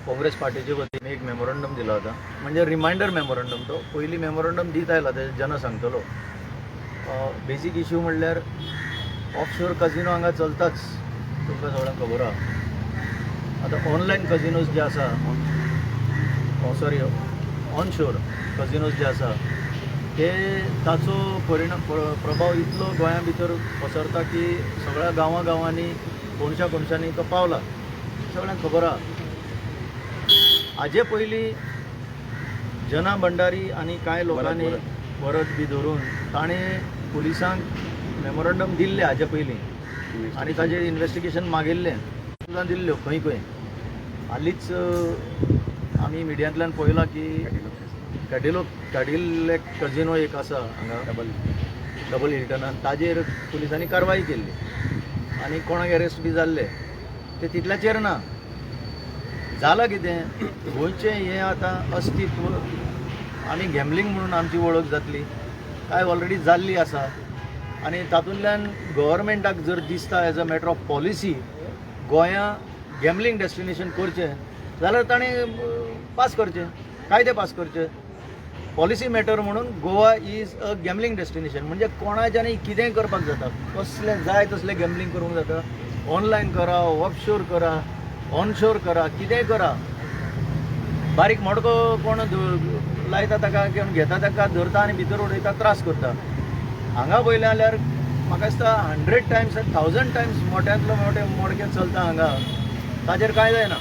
काँग्रेस पार्टीचे वतीन एक मेमोरंडम दिला होता, म्हणजे रिमाइंडर मेमोरंडम. तो पयलीं मेमोरंडम दीत आयला ते जन सांगतलो. बेसीक इश्यू म्हणल्यार ऑफशोर कजिनो हांगा चलताच, तुमकां सगळ्यांक खबर आहा. आतां ऑनलायन कजिनोज जे आसा, सॉरी ऑनशोर कजिनोज जे आसा ते ताचो प्रभाव इतलो गोंया भितर पसरता की सगळ्या गांवांनी कोणशांनी तो पावला, सगळ्यांक खबर आहा. हाजे पयलीं जना भंडारी आनी कांय लोकांनी वरद बी धरून ताणें पुलिसांक मेमोरंडम दिल्ले हाजे पयलीं आनी ताजेर इन्वेस्टिगेशन मागिल्लें दिल्ल्यो खंय खंय. हालींच आमी मिडियांतल्यान पळयलां की कॅडिलेक कजिनो एक आसा हांगा डबल हिल्टनान, ताजेर पुलिसांनी कारवाय केल्ली आनी कोणाक अरेस्ट बी जाल्ले. ते तितल्याचेर ना. जालां कितें, गोंयचें हें आतां अस्तित्व आमी गॅमलिंग म्हणून आमची वळख जातली काय ऑलरेडी जाल्ली आसा. आनी तातूंतल्यान गव्हर्मेंटाक जर दिसता as a matter of policy गोंया गॅमलिंग डेस्टिनेशन करचें जाल्यार ताणें पास करचें, कायदे पास करचे. पॉलिसी मॅटर म्हणून Goa is a gambling destination, म्हणजे कोणाच्यानी कितेंय करपाक जाता, कसलें जाय तसलें गॅमलिंग करूंक जाता. ऑनलायन करा, ऑफशोर करा, ऑनशोर करा, कितेंय करा. बारीक मोडको कोण लायता ताका किंवा घेता ताका धरता आनी भितर उडयता, त्रास करता. हांगा पयलें जाल्यार म्हाका दिसता 100 टायम्स 1000 टायम्स मोठ्यांतलो मोडकें चलता हांगा, ताजेर कांय जायना.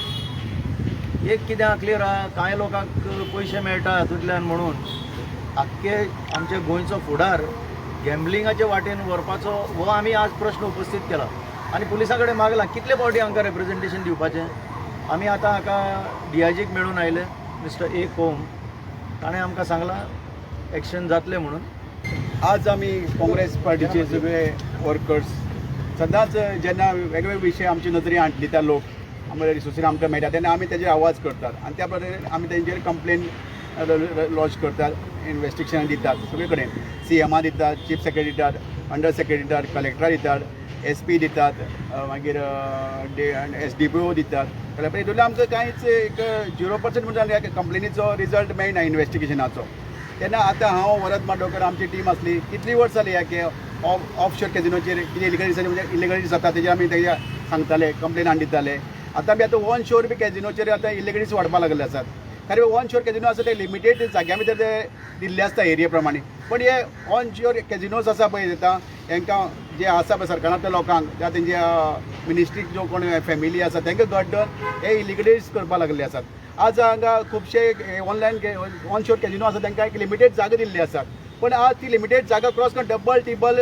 एक कित्याक क्लियर आहा, कांय लोकांक पयशे मेळटा हातूंतल्यान म्हणून आख्खे आमचे गोंयचो फुडार गॅमलिंगाचे वाटेन व्हरपाचो हो आमी आज प्रश्न उपस्थित केला आनी पुलिसां कडेन मागला कितले फावटी हांकां रिप्रेझेंटेशन दिवपाचें. आमी आतां हाका DIGक मेळून आयले, मिस्टर ए कोम, ताणें आमकां सांगलां एक्शन जातलें म्हणून. आज आमी काँग्रेस पार्टीचे सगळे वर्कर्स सदांच जेन्ना वेगवेगळे विशय आमचे नदरेन हाडटा लोक आमच्या रिसोर्सीन आमकां मेळटा तेन्ना आमी तेजेर आवाज करतात आनी त्या प्रकारे आमी तेंचेर कंप्लेन लॉन्च करतात, इन्वेस्टिगेशन दितात सगळे कडेन. CMA दितात, चीफ सेक्रेटरी दितात, अंडर सेक्रेटरी दितात, कलेक्टरा दितात, SP दितात, मागीर SDPO दितात. हितूंतल्यान आमकां कांयच एक 0% म्हणजे कंप्लेनीचो रिजल्ट मेळना इन्वेस्टिगेशनाचो. तेन्ना आतां हांव वरद माडोकर आमची टीम आसली, कितली वर्सां जाली की ऑफशोर कॅजिनोचेर कितें इलिगलिटीज म्हणजे इलिगलिटीज जाता तेजेर आमी तेजेर सांगताले, कंप्लेन हाडून दिताले. आतां आमी आतां ऑन शोर बी कॅजिनोचेर आतां इलिगलिटीज वाडपाक लागले आसात. कारण ऑन शोर कॅजिनो आसा ते लिमिटेड जाग्या भितर ते दिल्ले आसता एरिया प्रमाणे. पण हे ऑन शोर कॅजिनोज आसा पळय जाता हांकां जे आसा पळय सरकारांतल्या लोकांक त्या तेंच्या मिनिस्ट्रीक जो कोण फॅमिली आसा तांकां गड्डन हे इलिगलिटीज करपाक लागले आसात. आज हांगा खुबशे ऑनलायन ऑन शोर कॅजिनो आसा तांकां एक लिमिटेड जागा दिल्ली आसा. पण आज ती लिमिटेड जागा क्रॉस करून डबल टिबल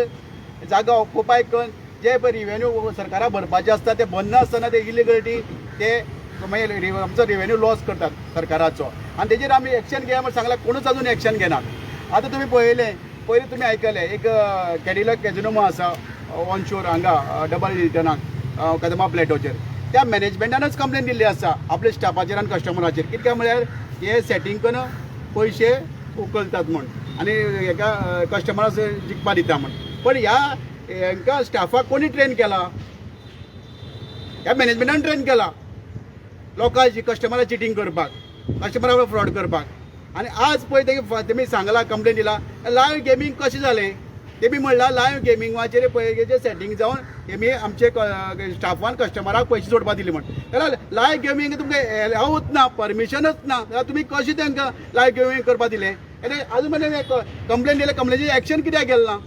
जागा ऑक्युपाय करून जे पळय रिवेन्यू सरकाराक भरपाचें आसता ते भरना आसतना ते इलिगलिटी ते मागीर आमचो रिवेन्यू लॉस करतात सरकाराचो आनी तेजेर आमी एक्शन घेया म्हण सांगलां, कोणूच अजून एक्शन घेनात. आतां तुमी पळयलें, पयलीं तुमी आयकलें एक कॅडिलॅक कॅजिनो आसा ऑनशोर हांगा डबल हिल्टनाक कदमा प्लेटोचेर. त्या मॅनेजमेंटानच कंप्लेन दिल्ली आसा आपल्या स्टाफाचेर आनी कस्टमराचेर. कितें काय म्हळ्यार हे सेटींग करून पयशे उखलतात म्हण आनी हेका कस्टमराक जिखपा दिता म्हण. पण ह्या हांकां स्टाफाक कोणी ट्रेन केला? ह्या मॅनेजमेंटान ट्रेन केला लोकांची कस्टमराक चिटींग करपाक, कस्टमराक फ्रॉड करपाक. आनी आज पळय तेमी सांगला कंप्लेन दिला लायव्ह गेमींग कशें जालें तेमी म्हणलां लायव्ह गेमिंगाचेर पळय सेटींग जावन तेमी आमचे स्टाफान कस्टमराक पयशे जोडपाक दिले म्हण. जाल्यार लायव्ह गेमींग तुमकां एलावूच ना, परमिशनच ना, जाल्यार तुमी कशें तांकां लायव्ह गेमींग करपाक दिलें? आजून मेरेन कंप्लेन दिलें, कंप्लेनीचेर एक्शन कित्याक केलें ना?